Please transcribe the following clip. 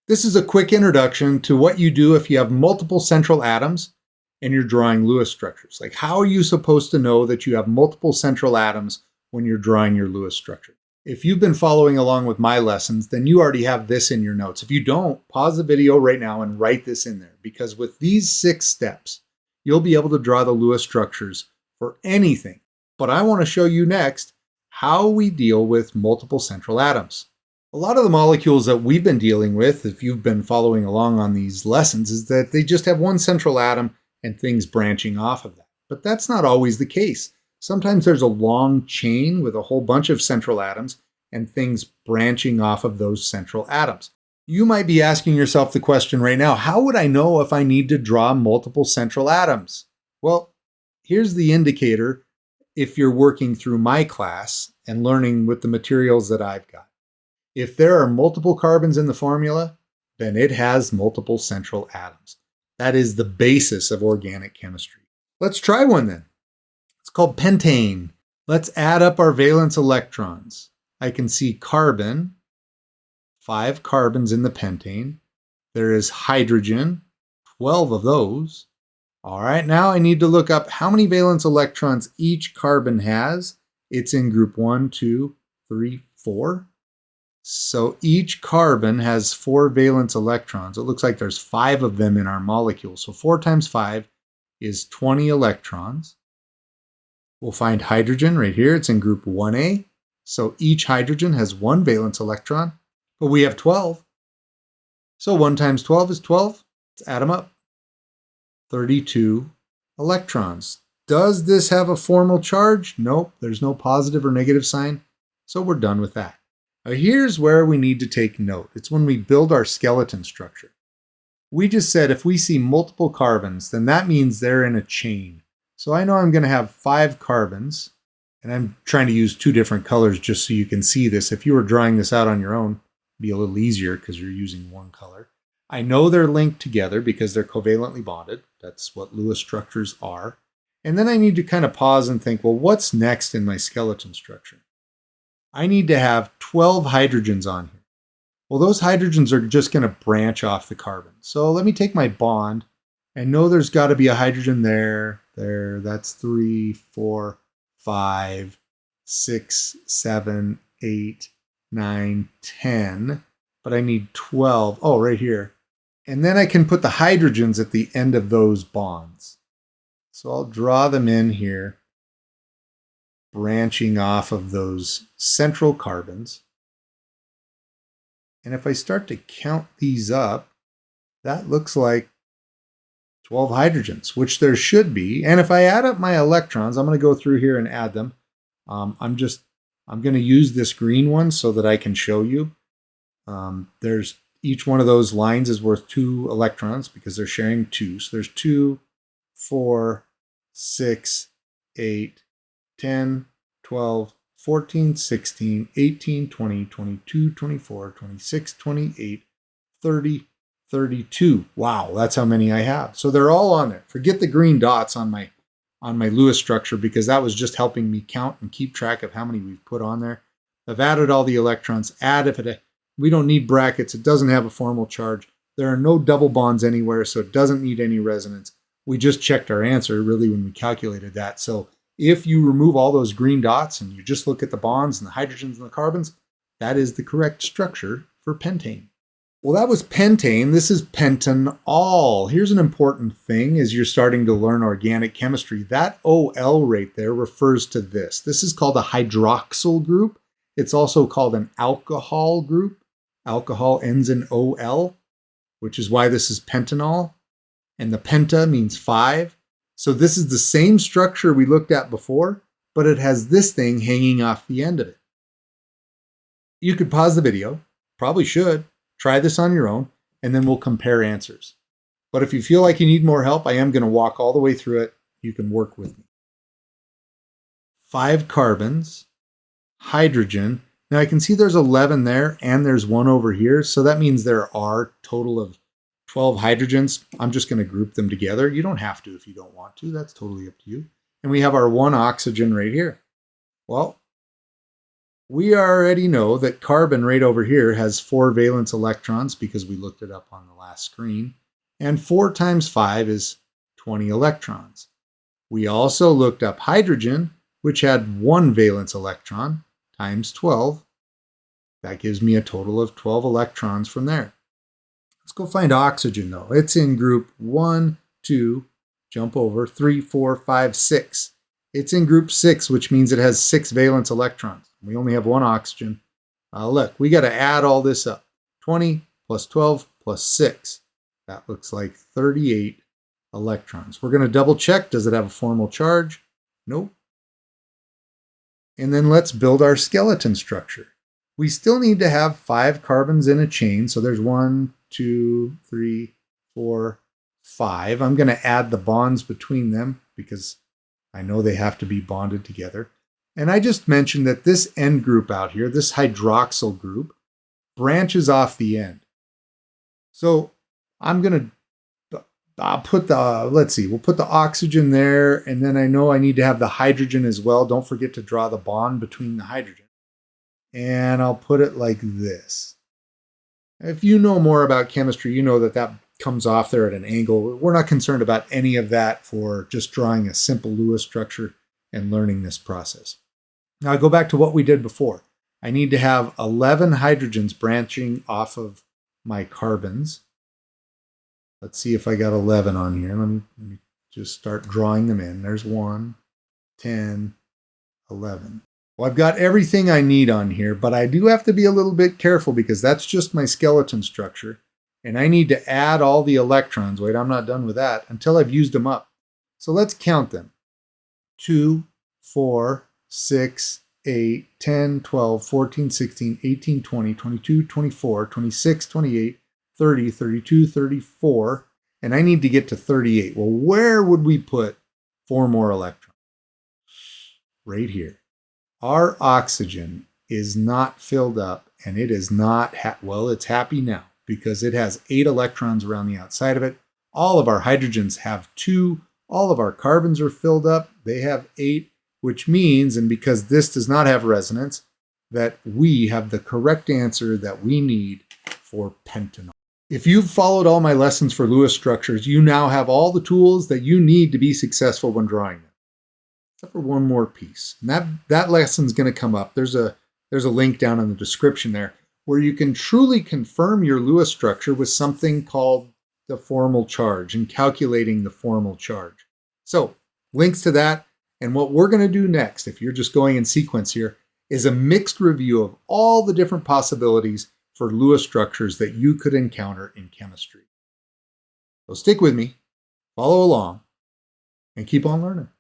This is a quick introduction to what you do if you have multiple central atoms and you're drawing Lewis structures. Like, how are you supposed to know that you have multiple central atoms when you're drawing your Lewis structure? If you've been following along with my lessons, then you already have this in your notes. If you don't, pause the video right now and write this in there, because with these 6 steps, you'll be able to draw the Lewis structures for anything. But I want to show you next how we deal with multiple central atoms. A lot of the molecules that we've been dealing with, if you've been following along on these lessons, is that they just have one central atom and things branching off of that. But that's not always the case. Sometimes there's a long chain with a whole bunch of central atoms and things branching off of those central atoms. You might be asking yourself the question right now, how would I know if I need to draw multiple central atoms? Well, here's the indicator if you're working through my class and learning with the materials that I've got. If there are multiple carbons in the formula, then it has multiple central atoms. That is the basis of organic chemistry. Let's try one then. It's called pentane. Let's add up our valence electrons. I can see carbon, 5 carbons in the pentane. There is hydrogen, 12 of those. All right, now I need to look up how many valence electrons each carbon has. It's in group 1, 2, 3, 4. So each carbon has 4 valence electrons. It looks like there's 5 of them in our molecule. So 4 times 5 is 20 electrons. We'll find hydrogen right here. It's in group 1A. So each hydrogen has 1 valence electron, but we have 12. So 1 times 12 is 12. Let's add them up. 32 electrons. Does this have a formal charge? Nope, there's no positive or negative sign. So we're done with that. Now here's where we need to take note. It's when we build our skeleton structure. We just said if we see multiple carbons, then that means they're in a chain. So I know I'm going to have 5 carbons, and I'm trying to use 2 different colors just so you can see this. If you were drawing this out on your own, it'd be a little easier because you're using one color. I know they're linked together because they're covalently bonded. That's what Lewis structures are. And then I need to kind of pause and think, well, what's next in my skeleton structure? I need to have 12 hydrogens on here. Well, those hydrogens are just going to branch off the carbon. So let me take my bond. I know there's got to be a hydrogen there, that's 3, 4, 5, 6, 7, 8, 9, 10. But I need 12. Oh, right here. And then I can put the hydrogens at the end of those bonds. So I'll draw them in here, branching off of those central carbons. And if I start to count these up, that looks like 12 hydrogens, which there should be. And if I add up my electrons, I'm going to go through here and add them. I'm going to use this green one so that I can show you. There's each one of those lines is worth 2 electrons because they're sharing 2. So there's 2, 4, 6, 8, 10, 12, 14, 16, 18, 20, 22, 24, 26, 28, 30, 32. Wow, that's how many I have. So they're all on there. Forget the green dots on my Lewis structure because that was just helping me count and keep track of how many we've put on there. I've added all the electrons. We don't need brackets. It doesn't have a formal charge. There are no double bonds anywhere, so it doesn't need any resonance. We just checked our answer really when we calculated that. So if you remove all those green dots and you just look at the bonds and the hydrogens and the carbons, that is the correct structure for pentane. Well, that was pentane. This is pentanol. Here's an important thing as you're starting to learn organic chemistry. That OL right there refers to this. This is called a hydroxyl group. It's also called an alcohol group. Alcohol ends in OL, which is why this is pentanol. And the penta means 5. So this is the same structure we looked at before, but it has this thing hanging off the end of it. You could pause the video, probably should, try this on your own, and then we'll compare answers. But if you feel like you need more help, I am going to walk all the way through it. You can work with me. 5 carbons, hydrogen. Now I can see there's 11 there and there's 1 over here. So that means there are a total of 12 hydrogens. I'm just going to group them together. You don't have to if you don't want to. That's totally up to you. And we have our 1 oxygen right here. Well, We already know that carbon right over here has 4 valence electrons because we looked it up on the last screen. And 4 times 5 is 20 electrons. We also looked up hydrogen, which had 1 valence electron times 12. That gives me a total of 12 electrons from there. Let's go find oxygen though. It's in group 1, 2, jump over, 3, 4, 5, 6. It's in group 6, which means it has 6 valence electrons. We only have 1 oxygen. Look, we got to add all this up. 20 plus 12 plus 6. That looks like 38 electrons. We're going to double check. Does it have a formal charge? Nope. And then let's build our skeleton structure. We still need to have 5 carbons in a chain. So there's 1, 2, 3, 4, 5. I'm going to add the bonds between them because I know they have to be bonded together. And I just mentioned that this end group out here, this hydroxyl group, branches off the end. So I'm going to, I'll put the, let's see, we'll put the oxygen there. And then I know I need to have the hydrogen as well. Don't forget to draw the bond between the hydrogen. And I'll put it like this. If you know more about chemistry, you know that that comes off there at an angle. We're not concerned about any of that for just drawing a simple Lewis structure and learning this process. Now I go back to what we did before. I need to have 11 hydrogens branching off of my carbons. Let's see if I got 11 on here. Let me just start drawing them in. There's 1, 10, 11. Well, I've got everything I need on here, but I do have to be a little bit careful because that's just my skeleton structure. And I need to add all the electrons. Wait, I'm not done with that until I've used them up. So let's count them. 2, 4, 6, 8, 10, 12, 14, 16, 18, 20, 22, 24, 26, 28, 30, 32, 34. And I need to get to 38. Well, where would we put 4 more electrons? Right here. Our oxygen is not filled up and it is not, well, it's happy now because it has 8 electrons around the outside of it. All of our hydrogens have 2. All of our carbons are filled up. They have 8, which means, and because this does not have resonance, that we have the correct answer that we need for pentanol. If you've followed all my lessons for Lewis structures, you now have all the tools that you need to be successful when drawing them. Except for one more piece. And that lesson's going to come up. There's a link down in the description there where you can truly confirm your Lewis structure with something called the formal charge and calculating the formal charge. So links to that. And what we're going to do next, if you're just going in sequence here, is a mixed review of all the different possibilities for Lewis structures that you could encounter in chemistry. So stick with me, follow along, and keep on learning.